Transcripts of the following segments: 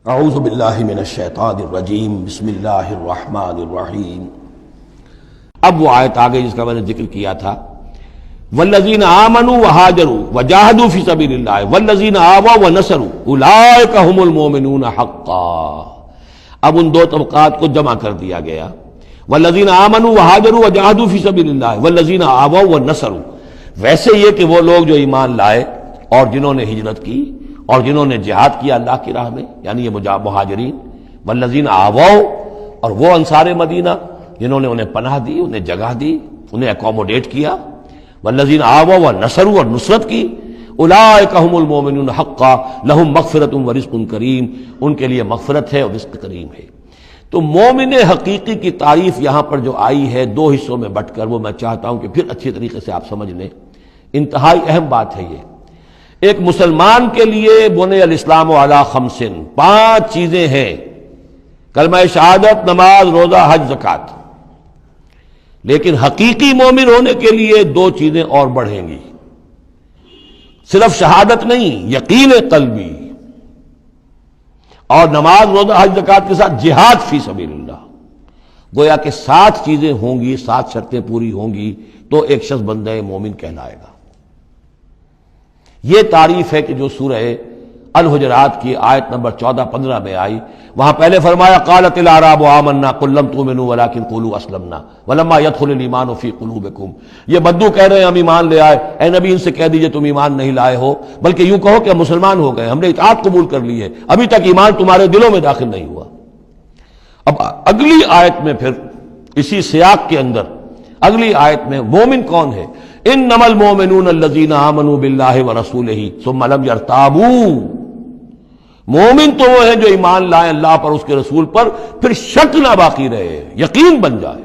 اعوذ باللہ من الشیطان الرجیم بسم اللہ الرحمن الرحیم۔ اب وہ آیت آگئی جس کا میں نے ذکر کیا تھا، والذین آمنوا وہاجروا وجاہدوا فی سبیل اللہ والذین آووا ونصروا اولئک هم المؤمنون حقا۔ اب ان دو طبقات کو جمع کر دیا گیا، والذین آمنوا وہاجروا وجاہدوا فی سبیل اللہ والذین آووا ونصروا۔ ویسے یہ کہ وہ لوگ جو ایمان لائے اور جنہوں نے ہجرت کی اور جنہوں نے جہاد کیا اللہ کی راہ میں، یعنی یہ مہاجرین، والذین آووا، اور وہ انصار مدینہ جنہوں نے انہیں پناہ دی، انہیں جگہ دی، انہیں اکوموڈیٹ کیا، والذین آووا ونصروا، اور نصرت کی، اولئک هم المؤمنون حقا لهم مغفرۃ ورزق کریم، ان کے لیے مغفرت ہے اور رزق کریم ہے۔ تو مومن حقیقی کی تعریف یہاں پر جو آئی ہے دو حصوں میں بٹ کر، وہ میں چاہتا ہوں کہ پھر اچھی طریقے سے آپ سمجھ لیں، انتہائی اہم بات ہے یہ۔ ایک مسلمان کے لیے بنی الاسلام علی خمس، 5 چیزیں ہیں، کلمہ شہادت، نماز، روزہ، حج، زکوٰۃ۔ لیکن حقیقی مومن ہونے کے لیے 2 چیزیں اور بڑھیں گی، صرف شہادت نہیں، یقین قلبی، اور نماز، روزہ، حج، زکوٰۃ کے ساتھ جہاد فی سبیل اللہ۔ گویا کہ 7 چیزیں ہوں گی، 7 شرطیں پوری ہوں گی تو ایک شخص بندہ مومن کہلائے گا۔ یہ تعریف ہے کہ جو سورہ الحجرات کی آیت نمبر 14-15 میں آئی۔ وہاں پہلے فرمایا قالت الاعراب آمنا قل لم تؤمنوا ولکن قولوا اسلمنا ولما يدخل الايمان في قلوبكم۔ یہ بدو کہہ رہے ہیں ہم ایمان لے آئے، اے نبی ان سے کہہ دیجئے تم ایمان نہیں لائے ہو، بلکہ یوں کہو کہ ہم مسلمان ہو گئے، ہم نے اطاعت قبول کر لی ہے، ابھی تک ایمان تمہارے دلوں میں داخل نہیں ہوا۔ اب اگلی آیت میں پھر اسی سیاق کے اندر اگلی آیت میں مومن کون ہے؟ انما المؤمنون الذین آمنوا باللہ ورسولہ ثم لم یرتابوا۔ مومن تو وہ ہیں جو ایمان لائیں اللہ پر، اس کے رسول پر، پھر شک نہ باقی رہے، یقین بن جائے۔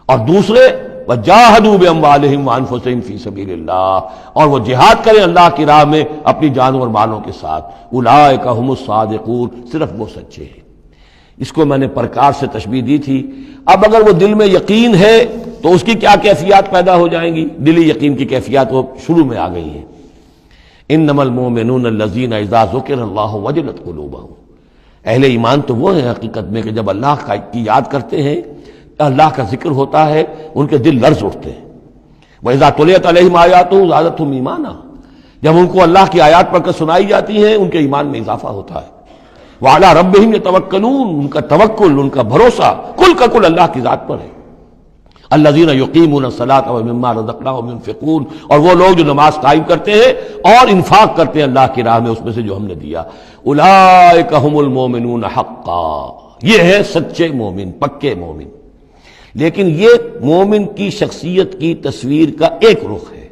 اور دوسرے وجاہدوا باموالہم وانفسہم فی سبیل اللہ، اور وہ جہاد کریں اللہ کی راہ میں اپنی جانوں اور مالوں کے ساتھ۔ اولئک ھم الصادقون، صرف وہ سچے ہیں۔ اس کو میں نے پرکار سے تشبیہ دی تھی۔ اب اگر وہ دل میں یقین ہے تو اس کی کیا کیفیات پیدا ہو جائیں گی؟ دلی یقین کی کیفیات وہ شروع میں آ گئی ہیں۔ انما المؤمنون الذین اذا ذکر اللہ وجلت قلوبہم۔ اہل ایمان تو وہ ہیں حقیقت میں کہ جب اللہ کی یاد کرتے ہیں، اللہ کا ذکر ہوتا ہے، ان کے دل لرز اٹھتے ہیں۔ وَإِذَا تُلِيَتْ عَلَيْهِمْ آيَاتُهُ زَادَتْهُمْ ایمانا، جب ان کو اللہ کی آیات پڑھ کر سنائی جاتی ہیں ان کے ایمان میں اضافہ ہوتا ہے۔ وَعَلَىٰ رَبِّهِمْ يَتَوَكَّلُونَ، ان کا توکل، ان کا بھروسہ کل کا کل اللہ کی ذات پر ہے۔ الذین یقیمون الصلاۃ ومما رزقناہم ينفقون، اور وہ لوگ جو نماز قائم کرتے ہیں اور انفاق کرتے ہیں اللہ کی راہ میں اس میں سے جو ہم نے دیا۔ اولئک ھم المؤمنون حقا، یہ ہے سچے مومن، پکے مومن۔ لیکن یہ مومن کی شخصیت کی تصویر کا ایک رخ ہے۔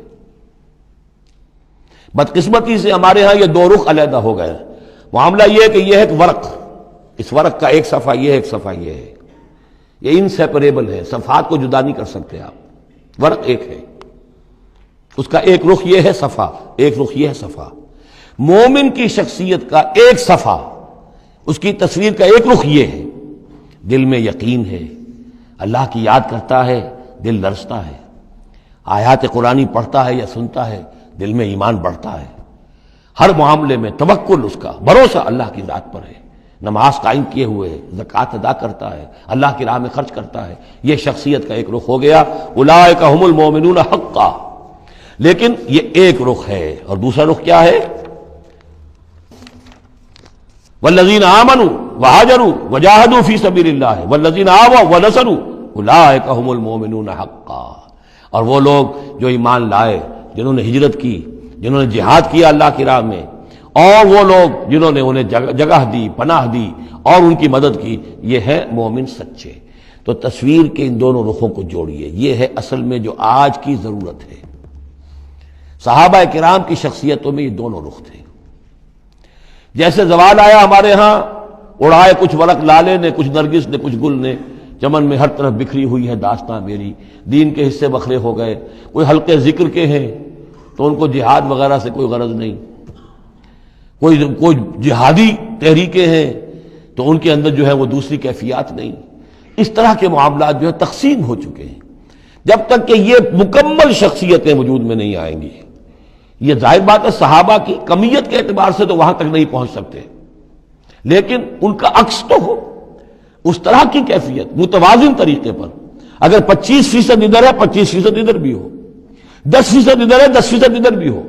بدقسمتی سے ہمارے ہاں یہ 2 رخ علیحدہ ہو گئے۔ معاملہ یہ ہے کہ یہ ہے ایک ورق، اس ورق کا ایک صفحہ یہ ہے، ایک صفحہ یہ ہے، یہ انسیپریبل ہے، صفحات کو جدا نہیں کر سکتے آپ۔ ورق ایک ہے، اس کا ایک رخ یہ ہے صفحہ، ایک رخ یہ ہے صفحہ۔ مومن کی شخصیت کا ایک صفحہ، اس کی تصویر کا ایک رخ یہ ہے، دل میں یقین ہے، اللہ کی یاد کرتا ہے، دل لرزتا ہے، آیات قرآنی پڑھتا ہے یا سنتا ہے، دل میں ایمان بڑھتا ہے، ہر معاملے میں توکل، اس کا بھروسہ اللہ کی ذات پر ہے، نماز قائم کیے ہوئے ہے، زکوٰۃ ادا کرتا ہے، اللہ کی راہ میں خرچ کرتا ہے۔ یہ شخصیت کا ایک رخ ہو گیا، اولئک ھم المؤمنون حقا۔ لیکن یہ ایک رخ ہے، اور دوسرا رخ کیا ہے؟ والذین آمنوا وہاجروا وجاہدوا فی سبیل اللہ والذین آووا ونصروا اولئک ھم المؤمنون حقا۔ اور وہ لوگ جو ایمان لائے، جنہوں نے ہجرت کی، جنہوں نے جہاد کیا اللہ کی راہ میں، اور وہ لوگ جنہوں نے انہیں جگہ دی، پناہ دی اور ان کی مدد کی، یہ ہے مومن سچے۔ تو تصویر کے ان دونوں رخوں کو جوڑیے، یہ ہے اصل میں جو آج کی ضرورت ہے۔ صحابہ کرام کی شخصیتوں میں یہ دونوں رخ تھے۔ جیسے زوال آیا ہمارے ہاں، اڑائے کچھ ورق لالے نے، کچھ نرگس نے، کچھ گل نے، چمن میں ہر طرف بکھری ہوئی ہے داستاں میری، دین کے حصے بکھرے ہو گئے۔ کوئی حلقے ذکر کے ہیں تو ان کو جہاد وغیرہ سے کوئی غرض نہیں، کوئی جہادی تحریکیں ہیں تو ان کے اندر جو ہے وہ دوسری کیفیات نہیں۔ اس طرح کے معاملات جو ہے تقسیم ہو چکے ہیں۔ جب تک کہ یہ مکمل شخصیتیں وجود میں نہیں آئیں گی، یہ ظاہر بات ہے صحابہ کی کمیت کے اعتبار سے تو وہاں تک نہیں پہنچ سکتے، لیکن ان کا عکس تو ہو، اس طرح کی کیفیت متوازن طریقے پر. اگر 25% ادھر ہے 25% ادھر بھی ہو، 10% ادھر ہے 10% ادھر بھی ہو،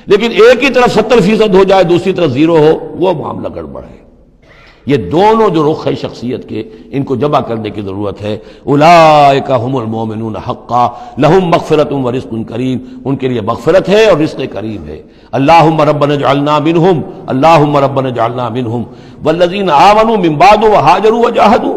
لیکن ایک ہی طرف 70% ہو جائے دوسری طرف 0 ہو، وہ معاملہ گڑبڑ ہے. یہ دونوں جو رخ ہے شخصیت کے، ان کو جمع کرنے کی ضرورت ہے. اولئک هم المؤمنون حقا لهم مغفرۃ ورزق کریم، ان کے لیے مغفرت ہے اور رزق کریم ہے. اللہم ربنا اجعلنا منہم، اللہم ربنا اجعلنا منہم والذین آمنوا من بعد وہاجروا وجاہدوا،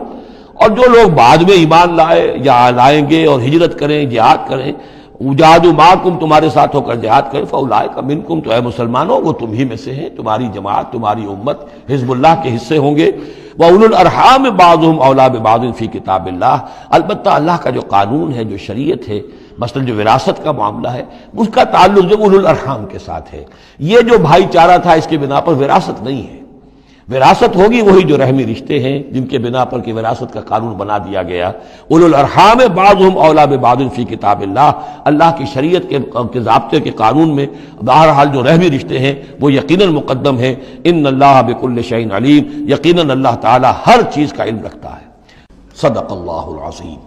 اور جو لوگ بعد میں ایمان لائے یا لائیں گے اور ہجرت کریں، جہاد کریں، وجاہدوا معکم، تمہارے ساتھ ہو کر جہاد کریں، فاولئک منکم، تو اے مسلمانوں وہ تم ہی میں سے ہیں، تمہاری جماعت، تمہاری امت حزب اللہ کے حصے ہوں گے. وَأُولُو الْأَرْحَامِ بَعْضُهُمْ أَوْلَىٰ بِبَعْضٍ فِي کتاب اللہ. البتہ اللہ کا جو قانون ہے، جو شریعت ہے، مثلا جو وراثت کا معاملہ ہے، اس کا تعلق جو اولو الارحام کے ساتھ ہے. یہ جو بھائی چارہ تھا اس کے بنا پر وراثت نہیں ہے. وراثت ہوگی وہی جو رحمی رشتے ہیں جن کے بنا پر کہ وراثت کا قانون بنا دیا گیا. اولو الارحام بعضهم اولیٰ ببعض فی کتاب اللہ، اللہ کی شریعت کے ضابطے کے قانون میں بہرحال جو رحمی رشتے ہیں وہ یقیناً مقدم ہیں. ان اللہ بکل شیء علیم، یقیناً اللہ تعالی ہر چیز کا علم رکھتا ہے. صدق اللہ العظیم.